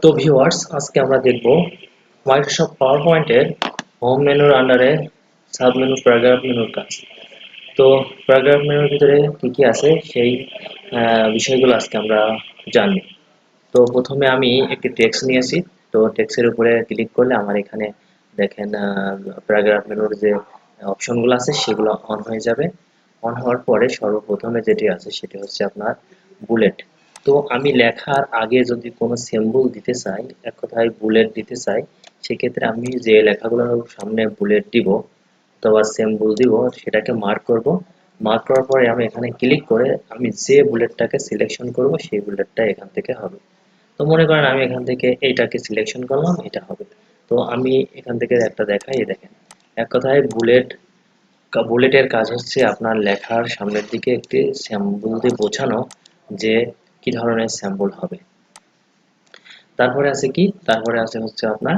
তো ভিউয়ার্স, আজকে আমরা দেখব মাইক্রোসফট পাওয়ার পয়েন্টের হোম মেনুর আন্ডারে সাব মেনু প্যারাগ্রাফ মেনুর কাজ। তো প্যারাগ্রাফ মেনুর ভিতরে কি কি আছে সেই বিষয়গুলো আজকে আমরা জানব। তো প্রথমে আমি একটি টেক্সট নিয়েছি। তো টেক্সটের উপরে ক্লিক করলে আমার এখানে দেখেন প্যারাগ্রাফ মেনুর যে অপশনগুলো আছে সেগুলো অন হয়ে যাবে। অন হওয়ার পরে সর্বপ্রথমে যেটি আছে সেটি হচ্ছে আপনার বুলেট। তো আমি লেখার আগে যদি কোনো সিম্বল দিতে চাই, এক কথায় বুলেট দিতে চাই, সেক্ষেত্রে আমি যে লেখাগুলোর সামনে বুলেট দিব অথবা সিম্বল দিব সেটাকে মার্ক করব। মার্ক করার পরে আমি এখানে ক্লিক করে আমি যে বুলেটটাকে সিলেকশন করব সেই বুলেটটা এখান থেকে হবে। তো মনে করেন আমি এখান থেকে এইটাকে সিলেকশন করলাম, এটা হবে। তো আমি এখান থেকে একটা দেখাই, এই দেখেন। এক কথায় বুলেটের কাজ হচ্ছে আপনার লেখার সামনের দিকে একটি স্যাম্বল দিয়ে বোঝানো যে কি ধরনের স্যাম্বল হবে। তারপরে আছে কি, তারপরে আছে হচ্ছে আপনার,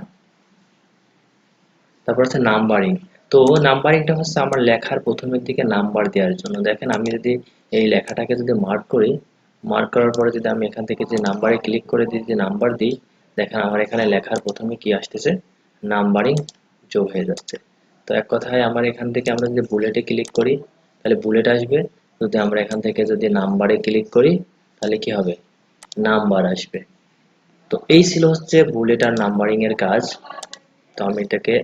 তারপর হচ্ছে নাম্বারিং। তো নাম্বারিংটা হচ্ছে আমার লেখার প্রথমের দিকে নাম্বার দেওয়ার জন্য। দেখেন আমি যদি এই লেখাটাকে যদি মার্ক করি, মার্ক করার পরে যদি আমি এখান থেকে যে নাম্বারে ক্লিক করে যদি নাম্বার দিই, দেখেন আমার এখানে লেখার প্রথমে কি আসতেছে, নাম্বারিং যোগ হয়ে যাচ্ছে। তো এক কথায় আমার এখান থেকে আমরা যদি বুলেটে ক্লিক করি তাহলে বুলেট আসবে, যদি আমরা এখান থেকে যদি নাম্বারে ক্লিক করি তাহলে কি হবে, নাম্বার আসবে। তো এই ছিল হচ্ছে বুলেট আর নাম্বারিং এর কাজ। তো আমি এটাকে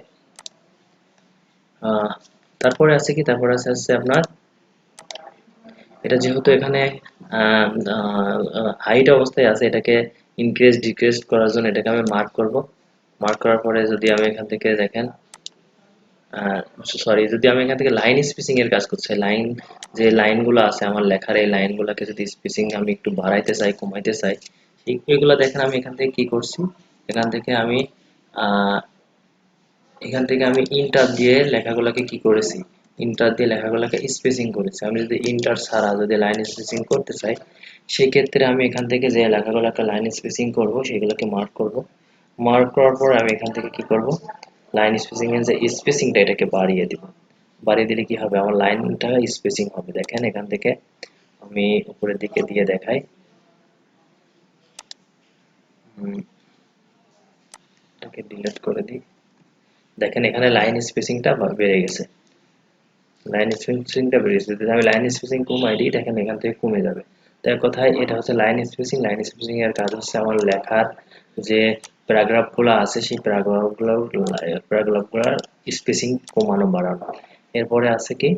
আহ, তারপরে আছে কি, তারপরে আছে হচ্ছে আপনার, এটা যেহেতু এখানে হাইট অবস্থায় আছে, এটাকে ইনক্রিজ ডিক্রিজ করার জন্য এটাকে আমি মার্ক করব। মার্ক করার পরে যদি আমি এখান থেকে দেখেন, সরি, যদি আমি এখান থেকে লাইন স্পেসিং এর কাজ করতে চাই, লাইন যে লাইনগুলো আছে আমার লেখার এই লাইনগুলোকে যদি স্পেসিং আমি একটু বাড়াইতে চাই কমাইতে চাই, এগুলো দেখেন আমি এখান থেকে কি করছি, এখান থেকে আমি আহ, এখান থেকে আমি ইন্টার দিয়ে লেখাগুলোকে কি করেছি, ইন্টার দিয়ে লেখাগুলোকে স্পেসিং করেছি। আমি যদি ইন্টার ছাড়া যদি লাইন স্পেসিং করতে চাই, সেই ক্ষেত্রে আমি এখান থেকে যে লেখাগুলোকে লাইন স্পেসিং করব সেগুলোকে মার্ক করব। মার্ক করার পর আমি এখান থেকে কি করব, লাইন স্পেসিং এর যে স্পেসিংটা এটাকে বাড়িয়ে দিব। বাড়িয়ে দিলে কি হবে, আমার লাইনটা স্পেসিং হবে। দেখেন এখান থেকে আমি উপরের দিকে দিয়ে দেখাই, এটাকে ডিলিট করে দিই। দেখেন এখানে লাইন স্পেসিংটা বেড়ে গেছে, লাইন স্পেসিংটা বেড়ে গেছে। যদি আমি লাইন স্পেসিং কমাই দিই, দেখেন এখান থেকে কমে যাবে। তো এক কথায় এটা হচ্ছে লাইন স্পেসিং। লাইন স্পেসিং এর কাজ হচ্ছে আমার লেখার যে প্যারাগ্রাফগুলো আছে সেই প্যারাগ্রাফগুলোর স্পেসিং কমানো বাড়ানো। এরপরে আছে কি,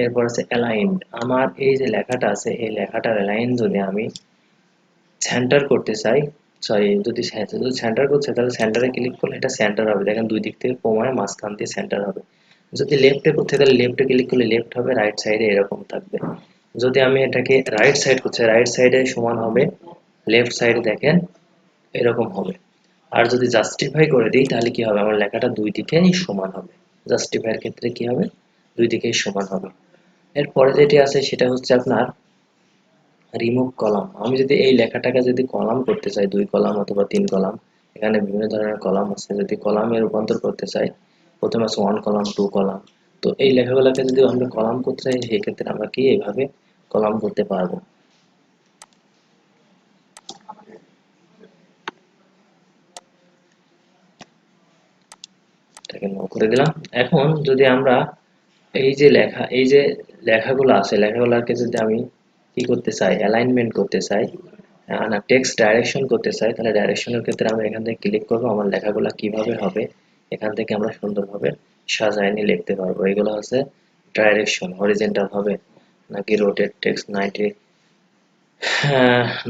এরপর আছে অ্যালাইন। আমার এই যে লেখাটা আছে এই লেখাটার অ্যালাইন যদি আমি সেন্টার করতে চাই, সরি, যদি সেন্টার করতে চাই তাহলে সেন্টারে ক্লিক করলে এটা সেন্টার হবে। দেখেন দুই দিক থেকে কমায় মাঝখান দিয়ে সেন্টার হবে। যদি লেফটে করতে চাই তাহলে লেফটে ক্লিক করলে লেফট হবে, রাইট সাইডে এরকম থাকবে। যদি আমি এটাকে রাইট সাইড করতে চাই, রাইট সাইডে সমান হবে লেফট সাইডে, দেখেন এরকম হবে। আর যদি জাস্টিফাই করে দিই তাহলে কি হবে, আমার লেখাটা দুই দিকেই সমান হবে। জাস্টিফাইয়ের ক্ষেত্রে কি হবে, দুই দিকেই সমান হবে। এরপরে যেটি আছে সেটা হচ্ছে আপনার রিমুভ কলাম। আমি যদি এই লেখাটাকে যদি কলাম করতে চাই, 2 কলাম অথবা 3 কলাম, এখানে বিভিন্ন ধরনের কলাম আছে, যদি কলামে রূপান্তর করতে চাই, প্রথমে আছে 1 কলাম, 2 কলাম। তো এই লেখাগুলোকে যদি আমরা কলাম করতে চাই সেই ক্ষেত্রে আমরা কি এইভাবে কলাম করতে পারবো। এটাকে নো করে দিলাম। এখন যদি আমরা এই যে লেখাগুলো আছে লেখাগুলোকে যদি আমি কি করতে চাই, অ্যালাইনমেন্ট করতে চাই, না টেক্সট ডাইরেকশন করতে চাই, তাহলে ডাইরেকশনের ক্ষেত্রে আমরা এখান থেকে ক্লিক করবো। আমার লেখাগুলো কিভাবে হবে এখান থেকে আমরা সুন্দরভাবে সাজায় নিয়ে লিখতে পারবো। এগুলো হচ্ছে ডাইরেকশন, হরিজেন্টাল হবে নাকি রোটেট টেক্সট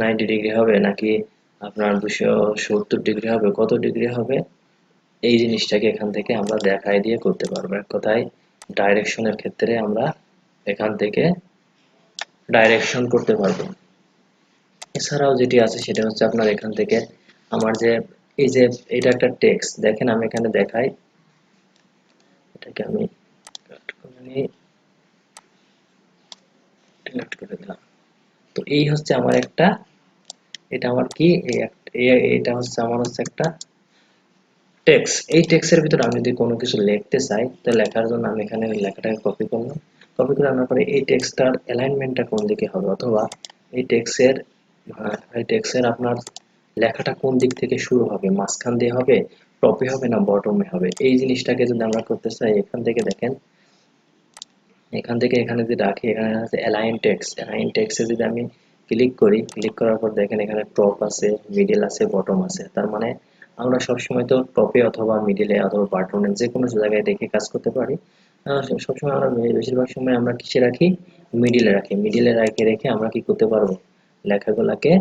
90 ডিগ্রি হবে, নাকি আপনার 270 ডিগ্রি হবে, কত ডিগ্রি হবে, এই জিনিসটাকে এখান থেকে আমরা দেখাই দিয়ে করতে পারবো। এক কথায় ডাইরেকশনের ক্ষেত্রে আমরা এখান থেকে ডাইরেকশন করতে পারবো। এছাড়াও যেটি আছে সেটা হচ্ছে আপনার এখান থেকে আমার যে এই যে এটা একটা টেক্সট, দেখেন আমি এখানে দেখাই, এটাকে আমি কাট করে নিয়ে ডিলিট করে দিলাম। তো এই হচ্ছে আমার একটা, এটা আমার কি, এটা হচ্ছে আমার হচ্ছে একটা টেক্সট। এই টেক্সটের ভিতরে আমি যদি কোনো কিছু লিখতে চাই, তো লেখার জন্য আমি এখানে ওই লেখাটাকে কপি করলাম। কপি করে আনার পরে এই টেক্সটটার অ্যালাইনমেন্টটা কোন দিকে হবে, অথবা এই টেক্সটের আপনার লেখাটা কোন দিক থেকে শুরু হবে, মাঝখান দিয়ে হবে, টপে হবে না বটমে হবে, এই জিনিসটাকে যদি আমরা করতে চাই, এখান থেকে দেখেন, এখান থেকে এখানে যদি রাখি, এখানে আছে অ্যালাইন টেক্সটে যদি আমি ক্লিক করি, ক্লিক করার পর দেখেন এখানে টপ আছে, মিডল আছে, বটম আছে। তার মানে আমরা সবসময় তো টপে অথবা মিডলে অথবা বাটনে যে কোনো জায়গায় রেখে কাজ করতে পারি। সবসময় আমরা বেশিরভাগ সময় আমরা কিসে রাখি, মিডিলে রাখি। মিডিলে রেখে আমরা কি করতে পারবো, লেখাগুলোকে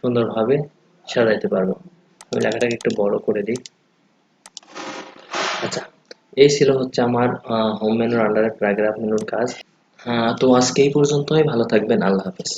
সুন্দরভাবে সাজাইতে পারবো। আমি লেখাটাকে একটু বড় করে দিই। আচ্ছা, এই ছিল হচ্ছে আমার হোম মেনুর আন্ডারে প্যারাগ্রাফ মেনুর কাজ। তো আজকে এই পর্যন্তই, ভালো থাকবেন, আল্লাহ হাফেজ।